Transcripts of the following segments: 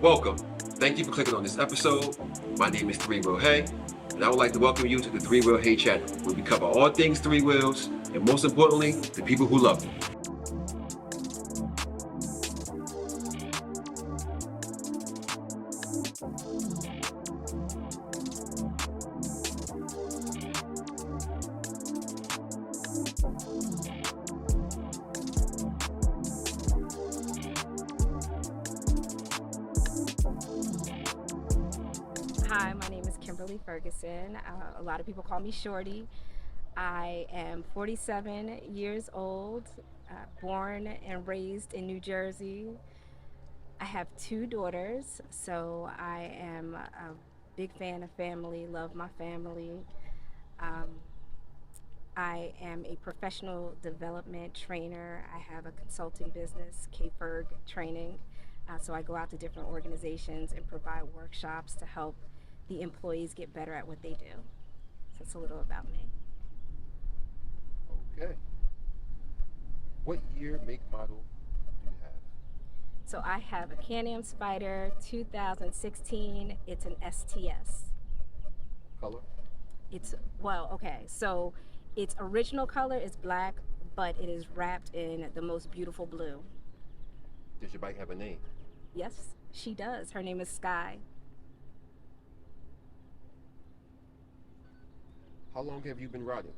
Welcome. Thank you for clicking on this episode. My name is 3WheelLfye, and I would like to welcome you to the 3WheelLfye channel, where we cover all things three wheels, and most importantly, the people who love them. Hi, my name is Kimberly Ferguson. A lot of people call me Shorty. I am 47 years old, born and raised in New Jersey. I have two daughters, so I am a big fan of family, love my family. Um, I am a professional development trainer. I have a consulting business, K-Ferg Training. So I go out to different organizations and provide workshops to help the employees get better at what they do. So it's a little about me. Okay. What year, make, model do you have? So I have a Can-Am Spyder 2016. It's an STS. Color? So its original color is black, but it is wrapped in the most beautiful blue. Does your bike have a name? Yes, she does. Her name is Skai. How long have you been riding?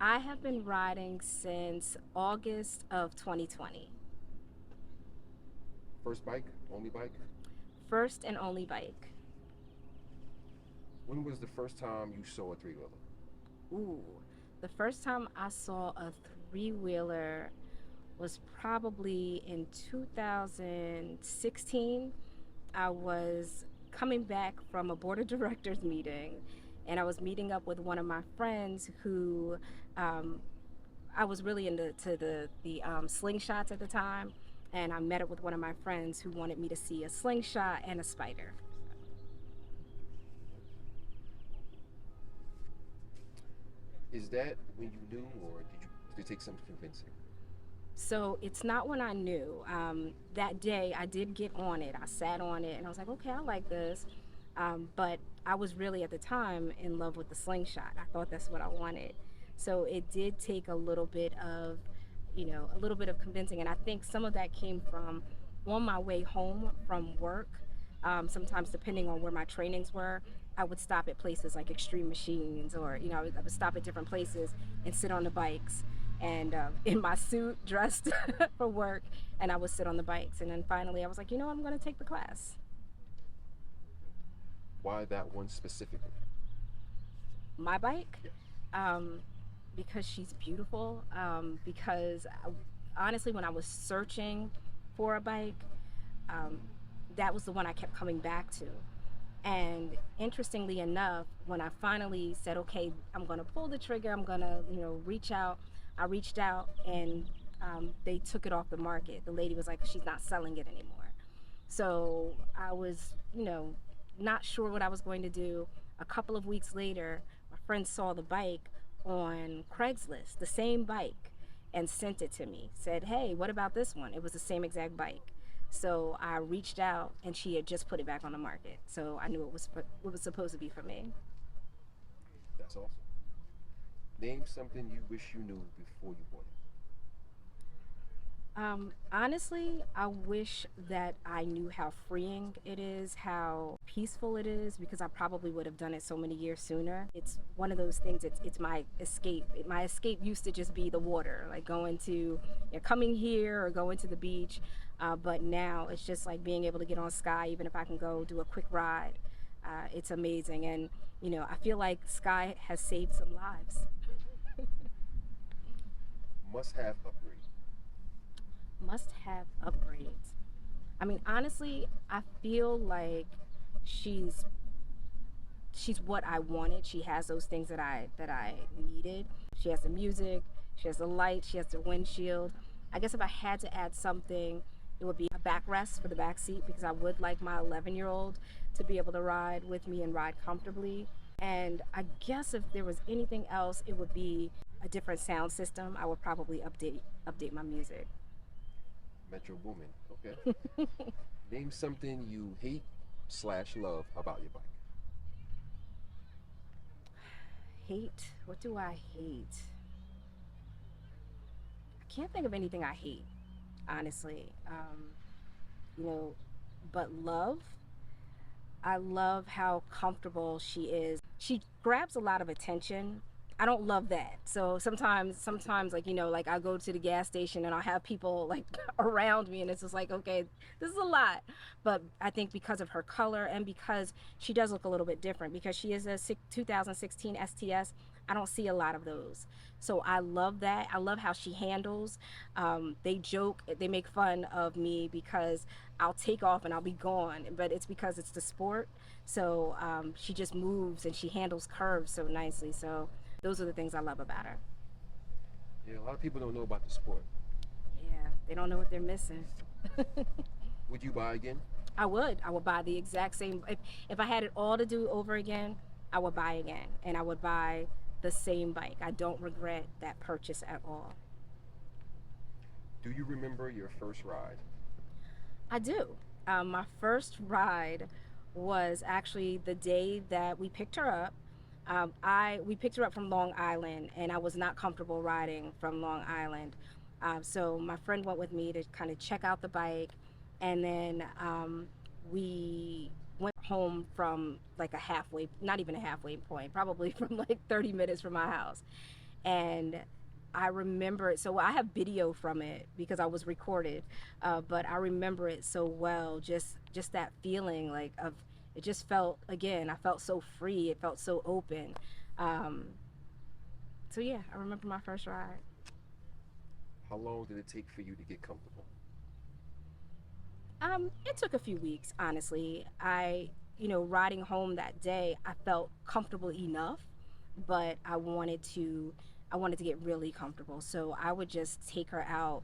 I have been riding since August of 2020. First bike? Only bike? First and only bike. When was the first time you saw a three-wheeler? Ooh, the first time I saw a three-wheeler was probably in 2016. I was coming back from a board of directors meeting, and I was meeting up with one of my friends who I was really into the slingshots at the time, and I met up with one of my friends who wanted me to see a slingshot and a Spyder. Is that when you knew, or did it take some convincing? So it's not when I knew. That day I did get on it. I sat on it and I was like, okay, I like this. But I was really at the time in love with the slingshot. I thought that's what I wanted. So it did take a little bit of, a little bit of convincing. And I think some of that came from on my way home from work. Sometimes depending on where my trainings were, I would stop at places like Extreme Machines, or I would stop at different places and sit on the bikes and in my suit, dressed for work, and I would sit on the bikes. And then finally I was like, you know what, I'm going to take the class. Why that one specifically? My bike? Yes. Because she's beautiful. Because honestly, when I was searching for a bike, that was the one I kept coming back to. And interestingly enough, when I finally said, okay, I'm going to pull the trigger, I'm going to, reach out, I reached out, and they took it off the market. The lady was like, she's not selling it anymore. So I was, not sure what I was going to do. A couple of weeks later, my friend saw the bike on Craigslist, the same bike, and sent it to me. Said, hey, what about this one? It was the same exact bike. So I reached out, and she had just put it back on the market. So I knew it was supposed to be for me. That's awesome. Name something you wish you knew before you bought it. Honestly, I wish that I knew how freeing it is, how peaceful it is, because I probably would have done it so many years sooner. It's one of those things, it's my escape. My escape used to just be the water, like going to, coming here or going to the beach. But now it's just like being able to get on Skai, even if I can go do a quick ride. It's amazing. And, I feel like Skai has saved some lives. Must-have upgrade. Must-have upgrades. I mean, honestly, I feel like she's what I wanted. She has those things that I needed. She has the music, she has the light, she has the windshield. I guess if I had to add something, it would be a backrest for the back seat, because I would like my 11-year-old to be able to ride with me and ride comfortably. And I guess if there was anything else, it would be a different sound system. I would probably update my music. Metro Boomin. Okay. Name something you hate slash love about your bike. Hate? What do I hate? I can't think of anything I hate, honestly. You know, but love. I love how comfortable she is. She grabs a lot of attention. I don't love that. So sometimes like, like I go to the gas station and I'll have people like around me and it's just like, okay, this is a lot. But I think because of her color and because she does look a little bit different, because she is a 2016 STS, I don't see a lot of those. So I love that. I love how she handles. They joke, they make fun of me because I'll take off and I'll be gone, but it's because it's the sport. So she just moves and she handles curves so nicely. So those are the things I love about her. Yeah, a lot of people don't know about the sport. Yeah, they don't know what they're missing. Would you buy again? I would. I would buy the exact same. If I had it all to do over again, I would buy again. And I would buy the same bike. I don't regret that purchase at all. Do you remember your first ride? I do. My first ride was actually the day that we picked her up. We picked her up from Long Island, and I was not comfortable riding from Long Island. So my friend went with me to kind of check out the bike, and then we went home from like a halfway, not even a halfway point, probably from like 30 minutes from my house. And I remember it. So I have video from it because I was recorded, but I remember it so well. Just that feeling like of it just felt, again, I felt so free. It felt so open. So yeah, I remember my first ride. How long did it take for you to get comfortable? It took a few weeks, honestly. Riding home that day, I felt comfortable enough, but I wanted to get really comfortable. So I would just take her out,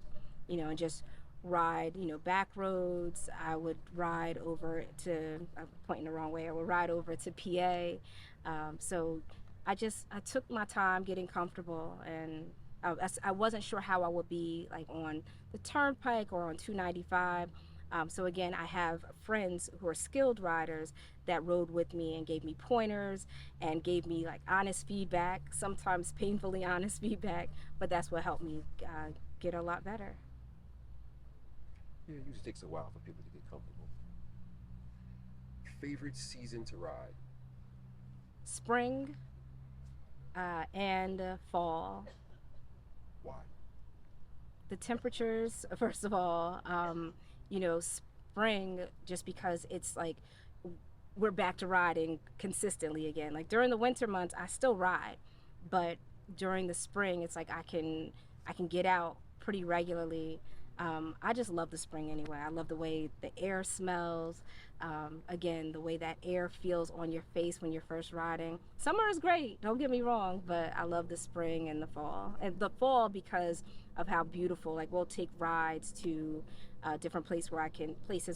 and just ride, back roads. I would ride over to, I'm pointing the wrong way, I would ride over to PA. So I took my time getting comfortable, and I wasn't sure how I would be like on the turnpike or on 295. So again, I have friends who are skilled riders that rode with me and gave me pointers and gave me like honest feedback, sometimes painfully honest feedback, but that's what helped me get a lot better. Yeah, it usually takes a while for people to get comfortable. Favorite season to ride? Spring and fall. Why? The temperatures, first of all, spring, just because it's like we're back to riding consistently again. Like during the winter months, I still ride, but during the spring, it's like I can get out pretty regularly. I just love the spring anyway. I love the way the air smells. Again, the way that air feels on your face when you're first riding. Summer is great, don't get me wrong, but I love the spring and the fall. And the fall because of how beautiful. Like we'll take rides to different places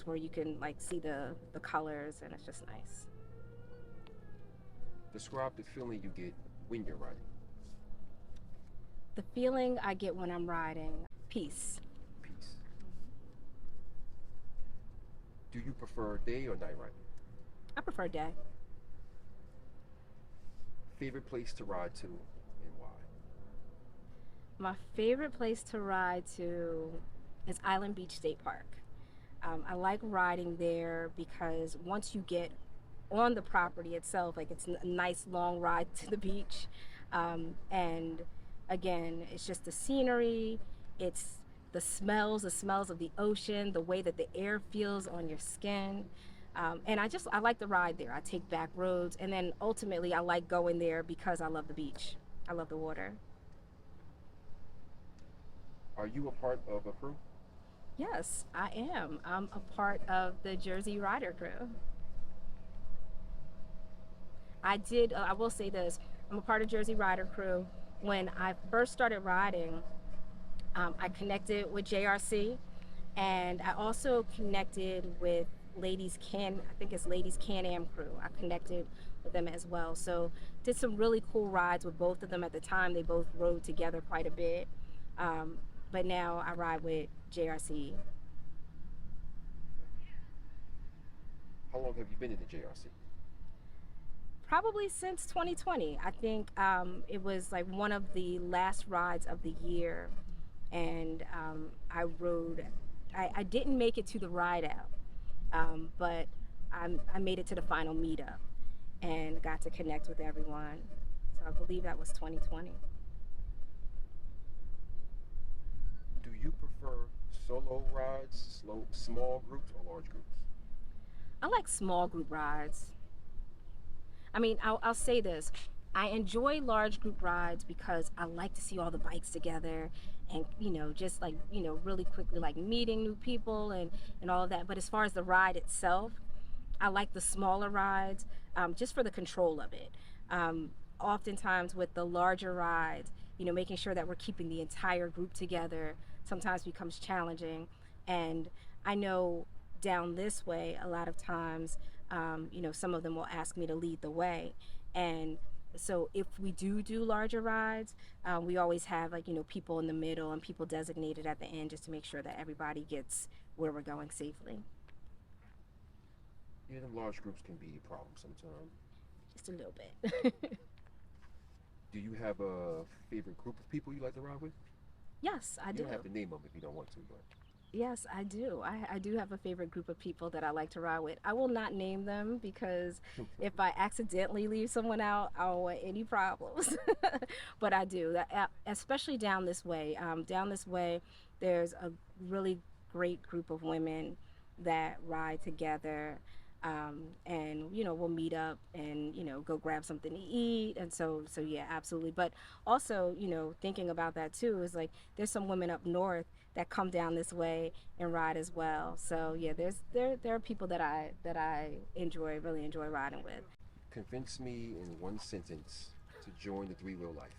where you can like see the colors, and it's just nice. Describe the feeling you get when you're riding. The feeling I get when I'm riding, peace. Peace. Do you prefer day or night riding? I prefer day. Favorite place to ride to and why? My favorite place to ride to is Island Beach State Park. I like riding there because once you get on the property itself, like it's a nice long ride to the beach. And again, it's just the scenery, it's the smells of the ocean, the way that the air feels on your skin. And I like the ride there. I take back roads, and then ultimately I like going there because I love the beach. I love the water. Are you a part of a crew? Yes, I am. I'm a part of the Jersey Rider crew. I will say this, I'm a part of Jersey Rider crew. When I first started riding, I connected with JRC, and I also connected with I think it's Ladies Can-Am crew. I connected with them as well. So did some really cool rides with both of them at the time. They both rode together quite a bit. Um, but now I ride with JRC. How long have you been in the JRC? Probably since 2020. I think it was like one of the last rides of the year, and I rode. I didn't make it to the ride out, but I made it to the final meetup and got to connect with everyone. So I believe that was 2020. Do you prefer solo rides, small groups, or large groups? I like small group rides. I mean, I'll say this. I enjoy large group rides because I like to see all the bikes together and, just like, really quickly like meeting new people and all of that. But as far as the ride itself, I like the smaller rides just for the control of it. Um, Oftentimes with the larger rides, making sure that we're keeping the entire group together sometimes becomes challenging. And I know down this way, a lot of times, some of them will ask me to lead the way. And so if we do larger rides, we always have like, people in the middle and people designated at the end just to make sure that everybody gets where we're going safely. Yeah, them large groups can be a problem sometimes. Just a little bit. Do you have a favorite group of people you like to ride with? Yes, I You do. don't have to name them if you don't want to, but Yes, I do. I do have a favorite group of people that I like to ride with. I will not name them because if I accidentally leave someone out, I don't want any problems. But I do, especially down this way. Down this way, there's a really great group of women that ride together. And we'll meet up and go grab something to eat, and so yeah, absolutely. But also, thinking about that too is like there's some women up north that come down this way and ride as well. So yeah, there are people that I really enjoy riding with. convince me in one sentence to join the three wheel life.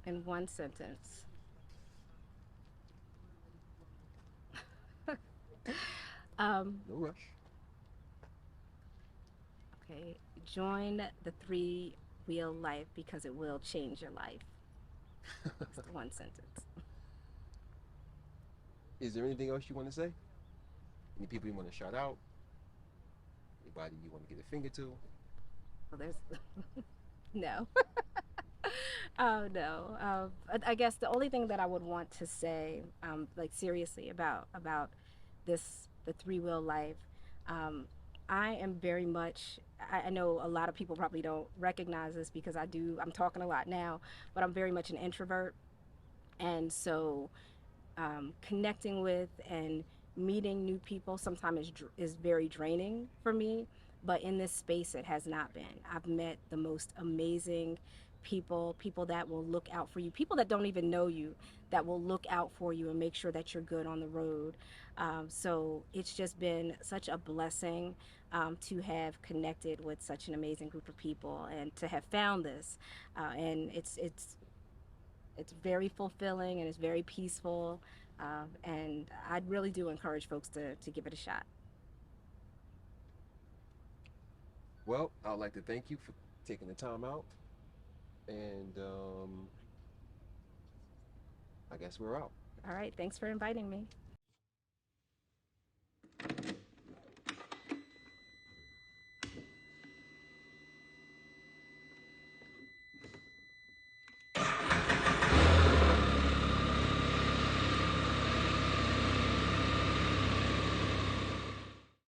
In one sentence. No rush. Okay, join the three-wheel life because it will change your life. It's the one sentence. Is there anything else you want to say? Any people you want to shout out? Anybody you want to get a finger to? Well, there's no. Oh no. I guess the only thing that I would want to say, like seriously about the three-wheel life, um, I am very much. I know a lot of people probably don't recognize this because I'm talking a lot now, but I'm very much an introvert, and so connecting with and meeting new people sometimes is very draining for me. But in this space, it has not been. I've met the most amazing people that will look out for you, people that don't even know you, that will look out for you and make sure that you're good on the road. So it's just been such a blessing to have connected with such an amazing group of people and to have found this. And it's very fulfilling and it's very peaceful. And I really do encourage folks to give it a shot. Well, I'd like to thank you for taking the time out, and I guess we're out. All right, thanks for inviting me.